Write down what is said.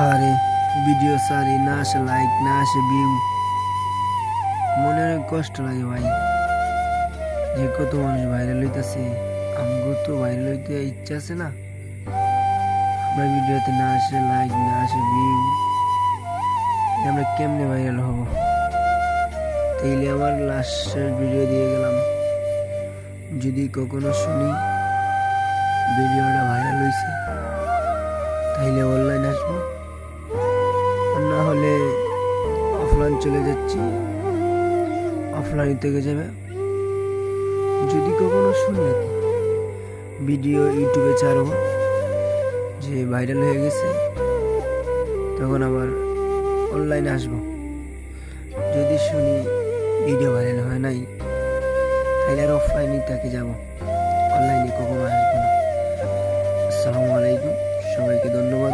আরে ভিডিও সারি না আসে লাইক না আসে ভিউ, মনে অনেক কষ্ট লাগে ভাই। যে কত মানুষ ভাইরাল হইতাছে, আমগো তো ভাইরাল হইতে ইচ্ছা আছে না। আমরা ভিডিওতে না আসে লাইক না আসে ভিউ, আমরা কেমনে ভাইরাল হব? তাইলে আমার লাস্টের ভিডিও দিয়ে গেলাম। যদি কখনো শুনি ভিডিওটা ভাইরাল হইছে, তাইলে অনলাইন আসবো, না হলে অফলাইন চলে যাচ্ছি, অফলাইন থেকে যাবে। যদি কখনো শুনি আর কি ভিডিও ইউটিউবে ছাড়বো যে ভাইরাল হয়ে গেছে, তখন আবার অনলাইনে আসবো। যদি শুনি ভিডিও ভাইরাল হয় নাই, তাহলে আর অফলাইনে তাকে যাব, অনলাইনে কখনো আসবো না। আসসালামু আলাইকুম, সবাইকে ধন্যবাদ।